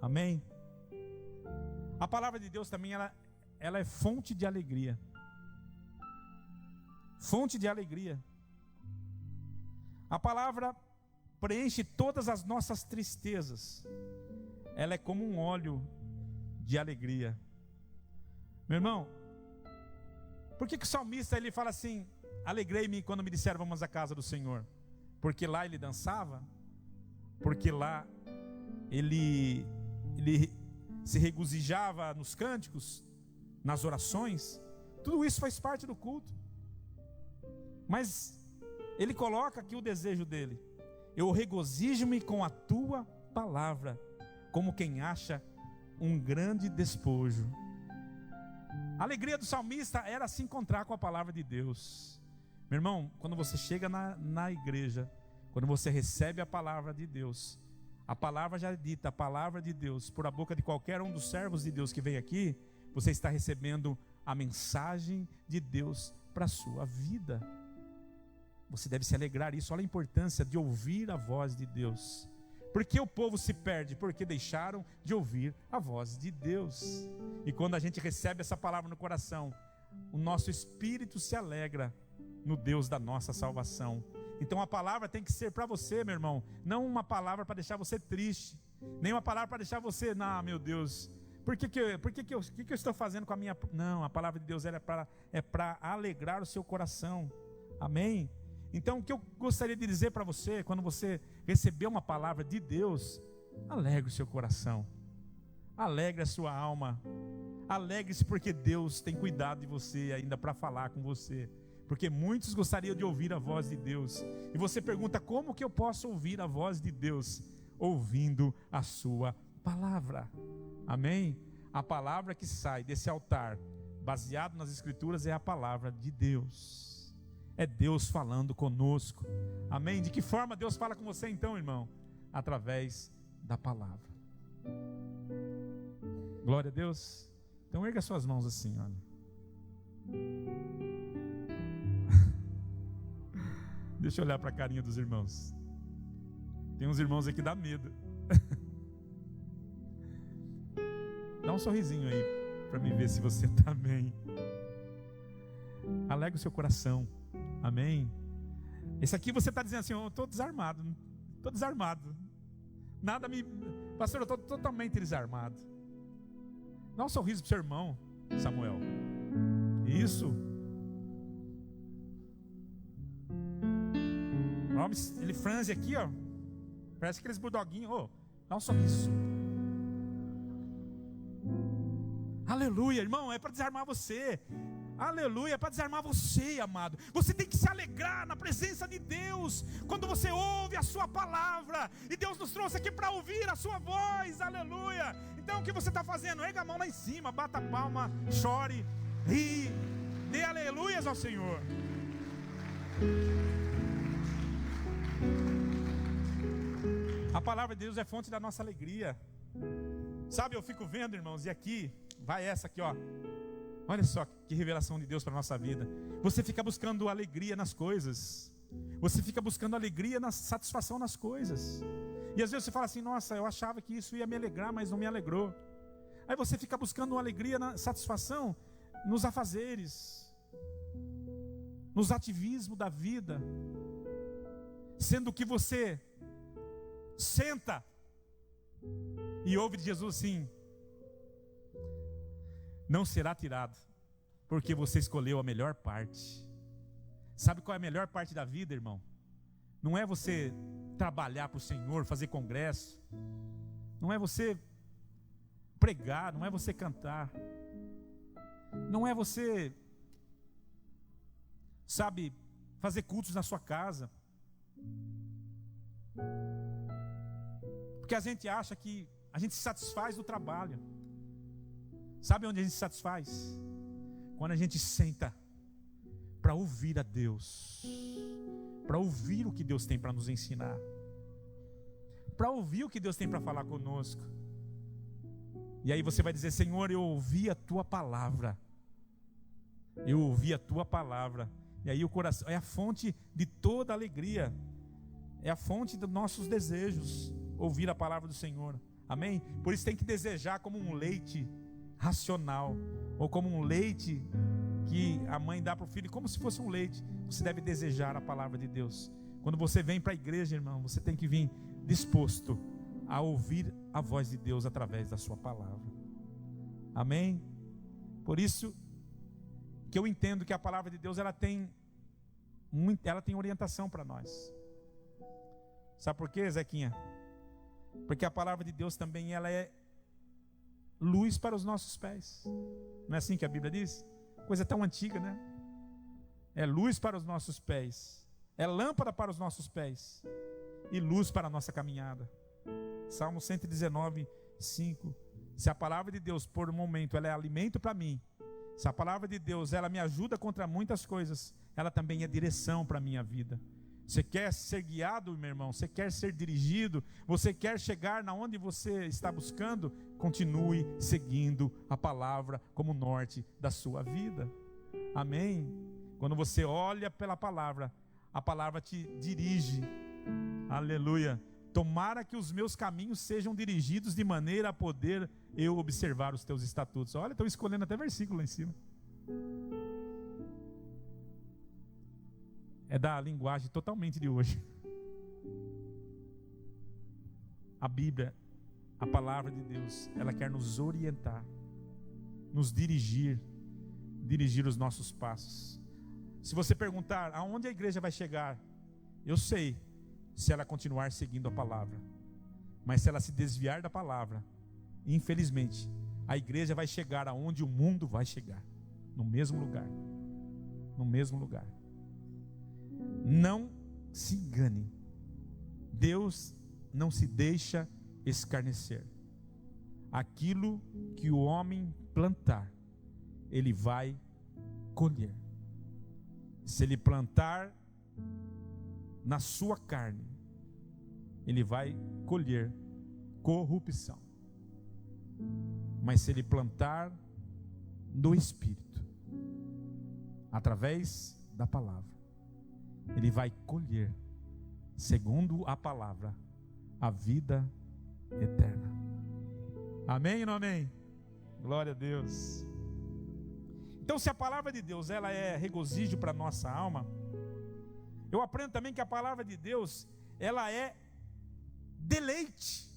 Amém? A palavra de Deus também, ela é fonte de alegria. Fonte de alegria. A palavra preenche todas as nossas tristezas. Ela é como um óleo de alegria. Meu irmão, por que o salmista ele fala assim: alegrei-me quando me disseram vamos à casa do Senhor? Porque lá ele dançava? Porque lá ele se regozijava nos cânticos, nas orações? Tudo isso faz parte do culto. Mas ele coloca aqui o desejo dele. Eu regozijo-me com a tua palavra, como quem acha um grande despojo. A alegria do salmista era se encontrar com a palavra de Deus. Meu irmão, quando você chega na igreja, quando você recebe a palavra de Deus, a palavra já é dita, a palavra de Deus, por a boca de qualquer um dos servos de Deus que vem aqui, você está recebendo a mensagem de Deus para a sua vida. Você deve se alegrar isso. Olha a importância de ouvir a voz de Deus. Por que o povo se perde? Porque deixaram de ouvir a voz de Deus. E quando a gente recebe essa palavra no coração, o nosso espírito se alegra no Deus da nossa salvação. Então a palavra tem que ser para você, meu irmão, não uma palavra para deixar você triste, nem uma palavra para deixar você, não, meu Deus, por que eu estou fazendo com a minha... Não, a palavra de Deus é para alegrar o seu coração. Amém? Então o que eu gostaria de dizer para você, quando você receber uma palavra de Deus, alegre o seu coração, alegre a sua alma, alegre-se porque Deus tem cuidado de você ainda para falar com você, porque muitos gostariam de ouvir a voz de Deus, e você pergunta, como que eu posso ouvir a voz de Deus? Ouvindo a sua palavra. Amém? A palavra que sai desse altar, baseado nas escrituras, é a palavra de Deus. É Deus falando conosco. Amém? De que forma Deus fala com você então, irmão? Através da palavra. Glória a Deus. Então erga suas mãos assim, olha. Deixa eu olhar para a carinha dos irmãos. Tem uns irmãos aqui que dá medo. Dá um sorrisinho aí para me ver se você está bem. Alegre o seu coração. Amém? Esse aqui você está dizendo assim, eu estou desarmado. Estou desarmado. Nada me... Pastor, eu estou totalmente desarmado. Dá um sorriso para o seu irmão, Samuel. Isso. Ele franze aqui, ó. Parece aqueles bulldoguinhos. Oh, dá um sorriso. Aleluia, irmão, é para desarmar você. Aleluia, é para desarmar você, amado. Você tem que se alegrar na presença de Deus quando você ouve a sua palavra. E Deus nos trouxe aqui para ouvir a sua voz. Aleluia. Então o que você está fazendo? Erga a mão lá em cima, bata a palma, chore, ri, dê aleluias ao Senhor. A palavra de Deus é fonte da nossa alegria. Sabe, eu fico vendo, irmãos, e aqui, vai essa aqui, ó. Olha só que revelação de Deus para a nossa vida. Você fica buscando alegria nas coisas. Você fica buscando alegria, satisfação nas coisas. E às vezes você fala assim, nossa, eu achava que isso ia me alegrar, mas não me alegrou. Aí você fica buscando alegria, satisfação nos afazeres, nos ativismos da vida. Sendo que você senta e ouve de Jesus assim, não será tirado, porque você escolheu a melhor parte. Sabe qual é a melhor parte da vida, irmão? Não é você trabalhar para o Senhor, fazer congresso, não é você pregar, não é você cantar, não é você, sabe, fazer cultos na sua casa. Porque a gente acha que a gente se satisfaz do trabalho. Sabe onde a gente se satisfaz? Quando a gente senta para ouvir a Deus, para ouvir o que Deus tem para nos ensinar, para ouvir o que Deus tem para falar conosco. E aí você vai dizer, Senhor, eu ouvi a tua palavra. Eu ouvi a tua palavra. E aí o coração é a fonte de toda alegria. É a fonte dos nossos desejos, ouvir a palavra do Senhor. Amém? Por isso tem que desejar como um leite racional, ou como um leite que a mãe dá para o filho, como se fosse um leite. Você deve desejar a palavra de Deus. Quando você vem para a igreja, irmão, você tem que vir disposto a ouvir a voz de Deus através da sua palavra. Amém? Por isso que eu entendo que a palavra de Deus ela tem orientação para nós. Sabe por quê, Zequinha? Porque a palavra de Deus também ela é luz para os nossos pés. Não é assim que a Bíblia diz? Coisa tão antiga, né? É luz para os nossos pés, é lâmpada para os nossos pés e luz para a nossa caminhada. Salmo 119, 5. Se a palavra de Deus, por um momento, ela é alimento para mim, se a palavra de Deus, ela me ajuda contra muitas coisas, ela também é direção para a minha vida. Você quer ser guiado, meu irmão? Você quer ser dirigido? Você quer chegar na onde você está buscando? Continue seguindo a palavra como norte da sua vida. Amém? Quando você olha pela palavra, a palavra te dirige. Aleluia. Tomara que os meus caminhos sejam dirigidos de maneira a poder eu observar os teus estatutos. Olha, estão escolhendo até versículo lá em cima. É da linguagem totalmente de hoje. A Bíblia, a palavra de Deus, ela quer nos orientar, nos dirigir os nossos passos. Se você perguntar aonde a igreja vai chegar, eu sei, se ela continuar seguindo a palavra. Mas se ela se desviar da palavra, infelizmente, a igreja vai chegar aonde o mundo vai chegar, no mesmo lugar. No mesmo lugar. Não se engane. Deus não se deixa escarnecer. Aquilo que o homem plantar, ele vai colher. Se ele plantar na sua carne, ele vai colher corrupção. Mas se ele plantar no Espírito, através da palavra, ele vai colher, segundo a palavra, a vida eterna. Amém ou não amém? Glória a Deus. Então, se a palavra de Deus ela é regozijo para a nossa alma, eu aprendo também que a palavra de Deus ela é deleite.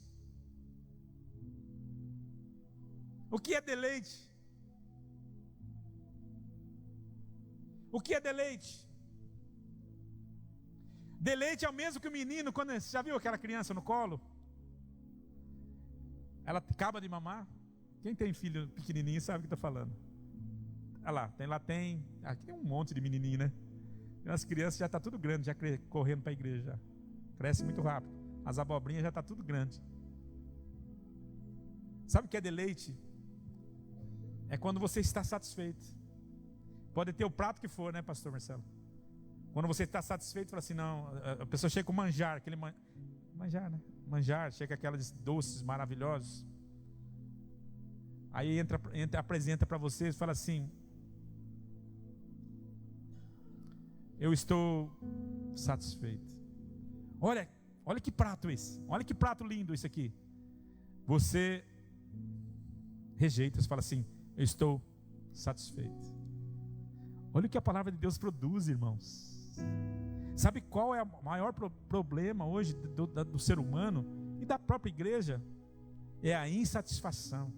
O que é deleite? O que é deleite? Deleite é o mesmo que o menino, quando você já viu aquela criança no colo? Ela acaba de mamar. Quem tem filho pequenininho sabe o que está falando. Olha lá, aqui tem um monte de menininho, né? As crianças já estão tudo grande, já correndo para a igreja. Já. Cresce muito rápido. As abobrinhas já estão tudo grande. Sabe o que é deleite? É quando você está satisfeito. Pode ter o prato que for, né, pastor Marcelo? Quando você está satisfeito, fala assim, não, a pessoa chega com manjar, manjar, né? Manjar, chega aqueles doces maravilhosos. Aí apresenta para você e fala assim, eu estou satisfeito. Olha que prato esse. Olha que prato lindo esse aqui. Você rejeita, você fala assim, eu estou satisfeito. Olha o que a palavra de Deus produz, irmãos. Sabe qual é o maior problema hoje do ser humano e da própria igreja? É a insatisfação.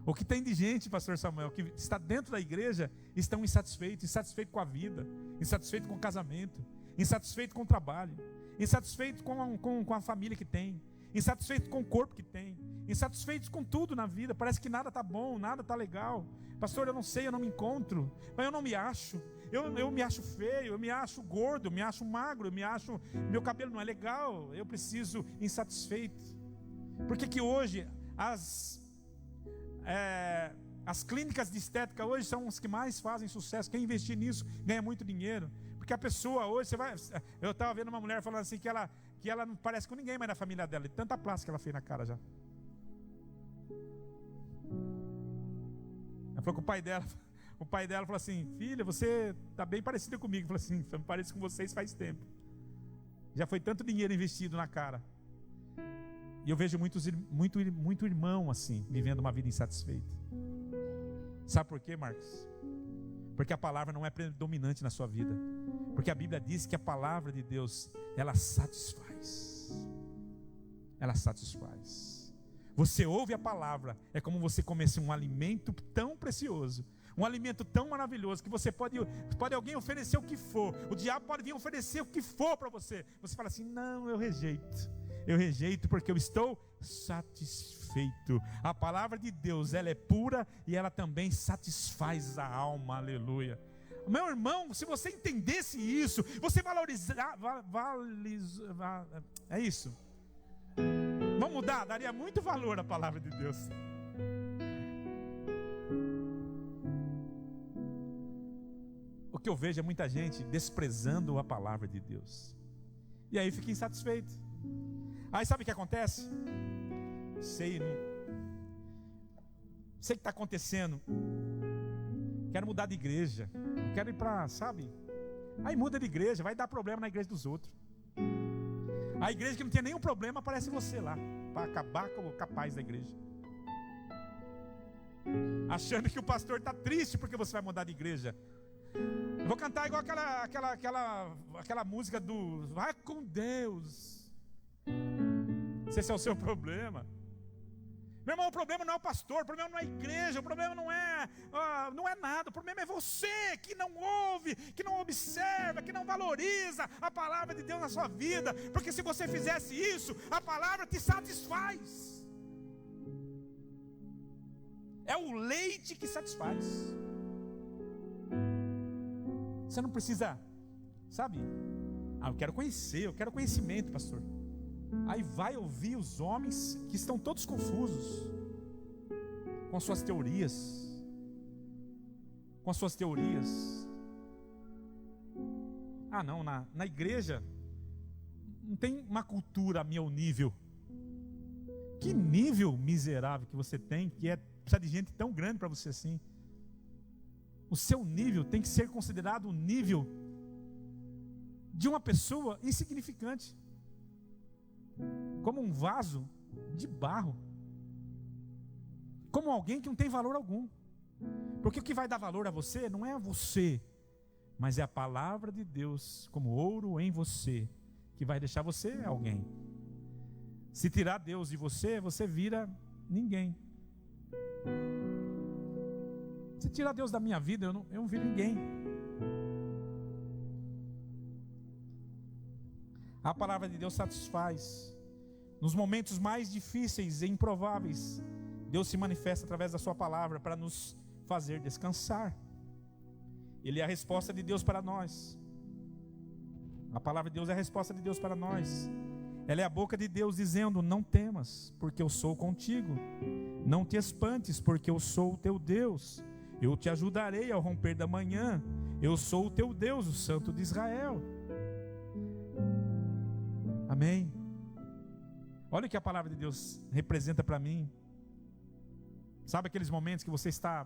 O que tem de gente, pastor Samuel, que está dentro da igreja, estão insatisfeitos com a vida, insatisfeitos com o casamento, insatisfeitos com o trabalho, insatisfeitos com a família que tem, insatisfeitos com o corpo que tem, insatisfeitos com tudo na vida. Parece que nada está bom, nada está legal. Pastor, eu não sei, eu não me encontro, mas eu não me acho. Eu me acho feio, eu me acho gordo, eu me acho magro, meu cabelo não é legal, eu preciso insatisfeito. Por que hoje as clínicas de estética hoje são as que mais fazem sucesso? Quem investir nisso ganha muito dinheiro. Porque a pessoa hoje, eu estava vendo uma mulher falando assim que ela não parece com ninguém mais da família dela, de tanta plástica que ela fez na cara já. Ela falou com o pai dela falou assim, filha, você está bem parecida comigo. Falou assim, eu me pareço com vocês faz tempo. Já foi tanto dinheiro investido na cara. E eu vejo muito irmão assim, vivendo uma vida insatisfeita. Sabe por quê, Marcos? Porque a palavra não é predominante na sua vida. Porque a Bíblia diz que a palavra de Deus, ela satisfaz. Ela satisfaz. Você ouve a palavra, é como você comer um alimento tão precioso, um alimento tão maravilhoso, que você pode alguém oferecer o que for, o diabo pode vir oferecer o que for para você. Você fala assim, não, eu rejeito porque eu estou satisfeito. A palavra de Deus, ela é pura e ela também satisfaz a alma, aleluia. Meu irmão, se você entendesse isso, você valorizar, é isso. Vamos mudar, daria muito valor à palavra de Deus. O que eu vejo é muita gente desprezando a palavra de Deus. E aí fica insatisfeito. Aí sabe o que acontece? Sei o que está acontecendo. Quero mudar de igreja. Quero ir para, sabe? Aí muda de igreja, vai dar problema na igreja dos outros. A igreja que não tinha nenhum problema, aparece você lá, para acabar com o capaz da igreja. Achando que o pastor está triste porque você vai mudar de igreja. Eu vou cantar igual aquela música do vai com Deus. Se esse é o seu problema. Meu irmão, o problema não é o pastor, o problema não é a igreja, o problema não é nada, o problema é você que não ouve, que não observa, que não valoriza a palavra de Deus na sua vida, porque se você fizesse isso, a palavra te satisfaz. É o leite que satisfaz. Você não precisa, sabe? Eu quero conhecer, eu quero conhecimento, pastor. Aí vai ouvir os homens que estão todos confusos com suas teorias. Não, na igreja não tem uma cultura a meu nível. Que nível miserável que você tem, que precisa de gente tão grande para você assim. O seu nível tem que ser considerado o nível de uma pessoa insignificante, como um vaso de barro, como alguém que não tem valor algum. Porque o que vai dar valor a você não é você, mas é a palavra de Deus como ouro em você, que vai deixar você alguém. Se tirar Deus de você, você vira ninguém. Se tirar Deus da minha vida, eu não viro ninguém. A palavra de Deus satisfaz. Nos momentos mais difíceis e improváveis, Deus se manifesta através da sua palavra para nos fazer descansar. Ele é a resposta de Deus para nós. A palavra de Deus é a resposta de Deus para nós. Ela é a boca de Deus dizendo: não temas, porque eu sou contigo. Não te espantes, porque eu sou o teu Deus. Eu te ajudarei ao romper da manhã. Eu sou o teu Deus, o Santo de Israel. Amém. Olha o que a palavra de Deus representa para mim. Sabe aqueles momentos que você está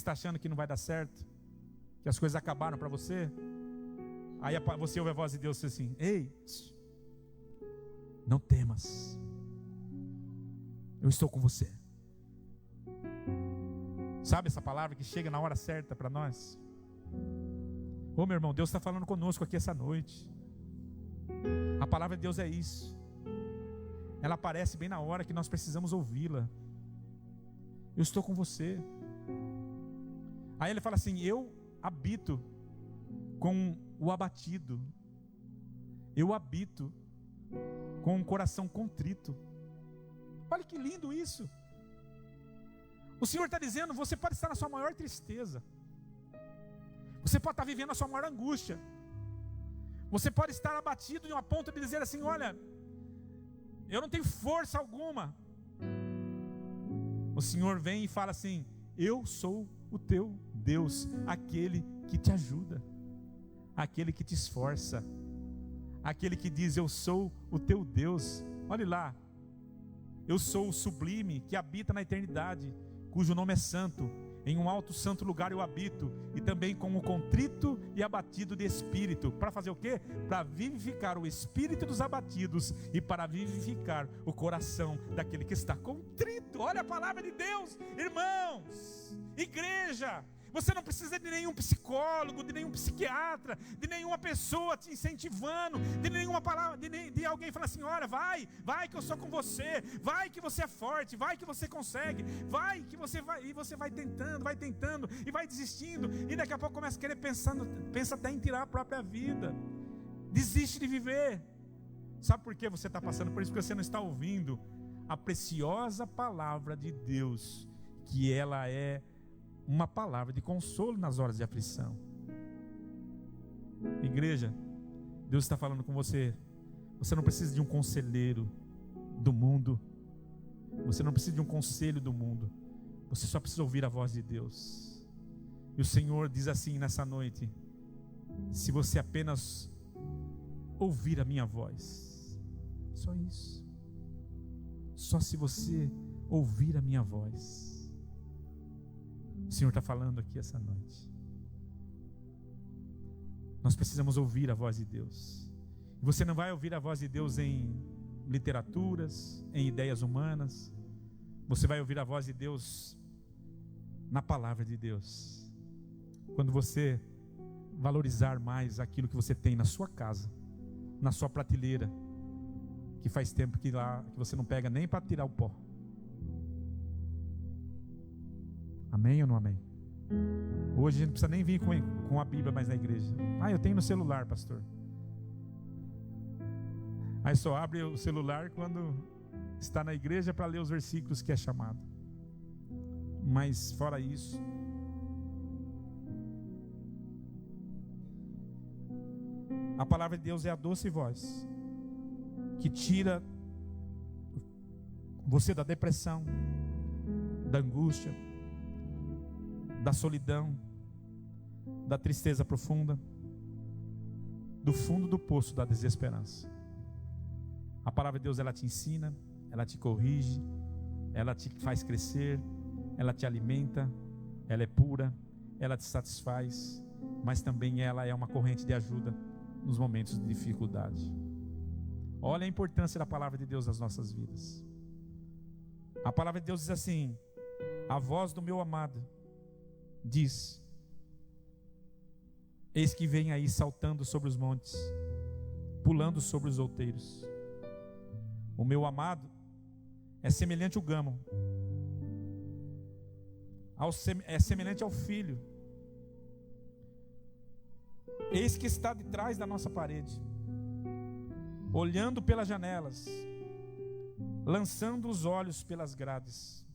achando que não vai dar certo, que as coisas acabaram para você? Aí você ouve a voz de Deus assim: ei, não temas, eu estou com você. Sabe essa palavra que chega na hora certa para nós? Ô meu irmão, Deus está falando conosco aqui essa noite. A palavra de Deus é isso. Ela aparece bem na hora que nós precisamos ouvi-la. Eu estou com você. Aí ele fala assim: eu habito com o abatido. Eu habito com um coração contrito. Olha que lindo isso. O Senhor está dizendo: você pode estar na sua maior tristeza, você pode estar vivendo a sua maior angústia, você pode estar abatido de uma ponto de dizer assim: olha, eu não tenho força alguma. O Senhor vem e fala assim: eu sou o teu Deus, aquele que te ajuda, aquele que te esforça, aquele que diz: eu sou o teu Deus. Olhe lá, eu sou o sublime que habita na eternidade, cujo nome é santo. Em um alto santo lugar eu habito, e também com o contrito e abatido de espírito. Para fazer o quê? Para vivificar o espírito dos abatidos e para vivificar o coração daquele que está contrito. Olha a palavra de Deus, irmãos, igreja. Você não precisa de nenhum psicólogo, de nenhum psiquiatra, de nenhuma pessoa te incentivando, de nenhuma palavra, de alguém falando assim: olha, vai que eu sou com você, vai que você é forte, vai que você consegue, vai que você vai, e você vai tentando, e vai desistindo, e daqui a pouco começa a querer pensa até em tirar a própria vida, desiste de viver. Sabe por que você está passando por isso? Porque você não está ouvindo a preciosa palavra de Deus, que ela é uma palavra de consolo nas horas de aflição. Igreja, Deus está falando com você. Você não precisa de um conselheiro do mundo. Você não precisa de um conselho do mundo. Você só precisa ouvir a voz de Deus. E o Senhor diz assim nessa noite: se você apenas ouvir a minha voz, só isso. Só se você ouvir a minha voz. O Senhor está falando aqui essa noite. Nós precisamos ouvir a voz de Deus. E você não vai ouvir a voz de Deus em literaturas, em ideias humanas. Você vai ouvir a voz de Deus na palavra de Deus. Quando você valorizar mais aquilo que você tem na sua casa, na sua prateleira, que faz tempo que lá que você não pega nem para tirar o pó. Amém ou não amém? Hoje a gente não precisa nem vir com a Bíblia mais na igreja. Eu tenho no celular, pastor. Aí só abre o celular quando está na igreja para ler os versículos que é chamado. Mas fora isso, a palavra de Deus é a doce voz que tira você da depressão, da angústia, da solidão, da tristeza profunda, do fundo do poço da desesperança. A palavra de Deus, ela te ensina, ela te corrige, ela te faz crescer, ela te alimenta, ela é pura, ela te satisfaz, mas também ela é uma corrente de ajuda nos momentos de dificuldade. Olha a importância da palavra de Deus nas nossas vidas. A palavra de Deus diz assim: a voz do meu amado diz: eis que vem aí saltando sobre os montes, pulando sobre os outeiros. O meu amado é semelhante ao gamo, é semelhante ao filho. Eis que está de trás da nossa parede, olhando pelas janelas, lançando os olhos pelas grades.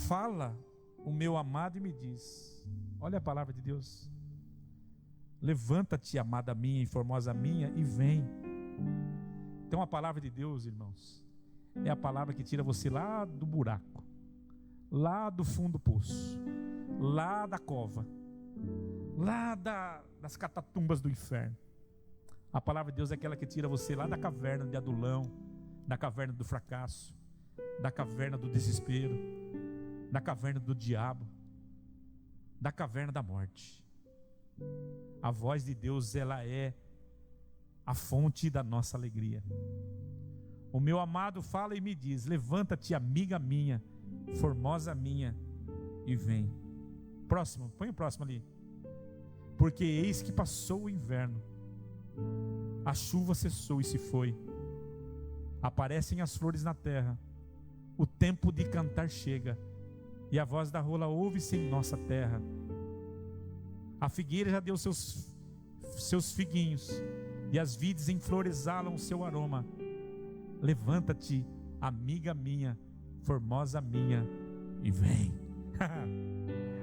Fala o meu amado e me diz, olha a palavra de Deus: levanta-te, amada minha e formosa minha, e vem. Então a palavra de Deus, irmãos, é a palavra que tira você lá do buraco, lá do fundo do poço, lá da cova, lá das catatumbas do inferno. A palavra de Deus é aquela que tira você lá da caverna de Adulão, da caverna do fracasso, da caverna do desespero, da caverna do diabo, da caverna da morte. A voz de Deus, ela é a fonte da nossa alegria. O meu amado fala e me diz: levanta-te, amiga minha, formosa minha, e vem. Próximo, põe o próximo ali. Porque eis que passou o inverno, a chuva cessou e se foi, aparecem as flores na terra, o tempo de cantar chega, e a voz da rola ouve-se em nossa terra. A figueira já deu seus figuinhos, e as vides em flor exalam o seu aroma. Levanta-te, amiga minha, formosa minha, e vem.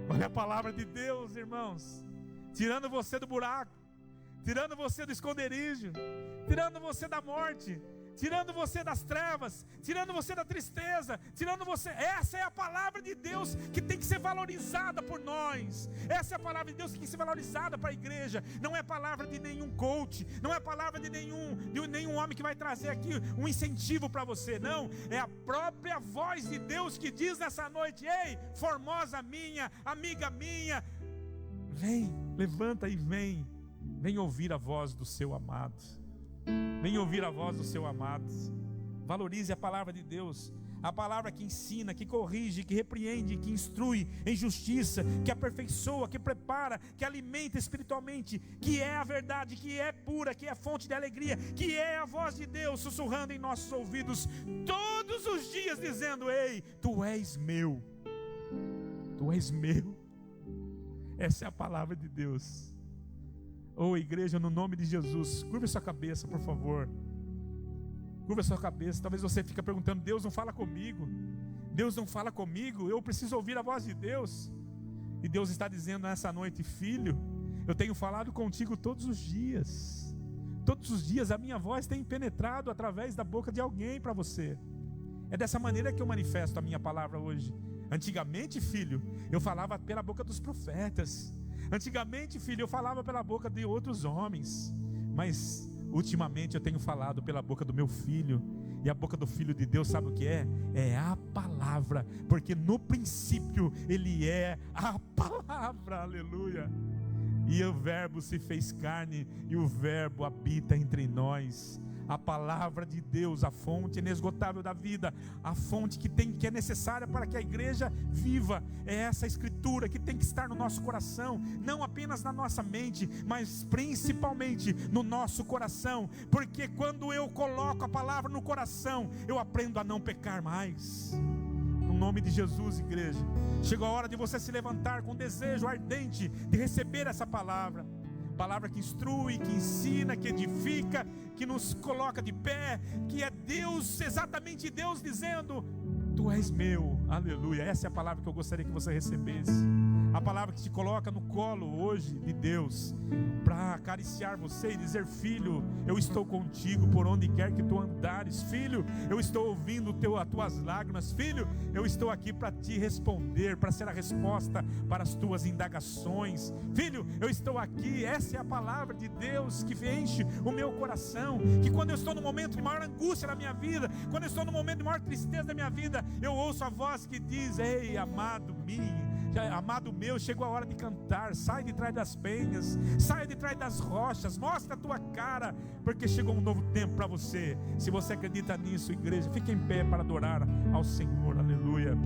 Olha a palavra de Deus, irmãos, tirando você do buraco, tirando você do esconderijo, tirando você da morte, tirando você das trevas, tirando você da tristeza, tirando você. Essa é a palavra de Deus que tem que ser valorizada por nós. Essa é a palavra de Deus que tem que ser valorizada para a igreja. Não é palavra de nenhum coach, não é palavra de nenhum homem que vai trazer aqui um incentivo para você. Não, é a própria voz de Deus que diz nessa noite: ei, formosa minha, amiga minha, vem, levanta e vem. Vem ouvir a voz do seu amado. Vem ouvir a voz do seu amado. Valorize a palavra de Deus, a palavra que ensina, que corrige, que repreende, que instrui em justiça, que aperfeiçoa, que prepara, que alimenta espiritualmente, que é a verdade, que é pura, que é fonte de alegria, que é a voz de Deus sussurrando em nossos ouvidos todos os dias, dizendo: ei, tu és meu, tu és meu. Essa é a palavra de Deus. Igreja, no nome de Jesus, curva sua cabeça, por favor. Curva sua cabeça. Talvez você fique perguntando: Deus não fala comigo, Deus não fala comigo, eu preciso ouvir a voz de Deus. E Deus está dizendo nessa noite: filho, eu tenho falado contigo todos os dias. Todos os dias a minha voz tem penetrado através da boca de alguém para você. É dessa maneira que eu manifesto a minha palavra hoje. Antigamente, filho, eu falava pela boca dos profetas. Antigamente, filho, eu falava pela boca de outros homens. Mas ultimamente eu tenho falado pela boca do meu filho. E a boca do Filho de Deus, sabe o que é? É a palavra, porque no princípio Ele é a palavra, aleluia. E o verbo se fez carne, e o verbo habita entre nós. A palavra de Deus, a fonte inesgotável da vida, a fonte que é necessária para que a igreja viva, é essa escritura que tem que estar no nosso coração, não apenas na nossa mente, mas principalmente no nosso coração, porque quando eu coloco a palavra no coração, eu aprendo a não pecar mais. No nome de Jesus, igreja, chegou a hora de você se levantar com desejo ardente de receber essa palavra. Palavra que instrui, que ensina, que edifica, que nos coloca de pé, que é Deus, exatamente Deus dizendo: tu és meu, aleluia. Essa é a palavra que eu gostaria que você recebesse. A palavra que te coloca no colo hoje de Deus, para acariciar você e dizer: filho, eu estou contigo por onde quer que tu andares. Filho, eu estou ouvindo as tuas lágrimas. Filho, eu estou aqui para te responder, para ser a resposta para as tuas indagações. Filho, eu estou aqui. Essa é a palavra de Deus que enche o meu coração, que quando eu estou no momento de maior angústia na minha vida, quando eu estou no momento de maior tristeza da minha vida, eu ouço a voz que diz: ei, amado meu, chegou a hora de cantar. Sai de trás das penhas, sai de trás das rochas, mostra a tua cara, porque chegou um novo tempo para você. Se você acredita nisso, igreja, fique em pé para adorar ao Senhor, aleluia.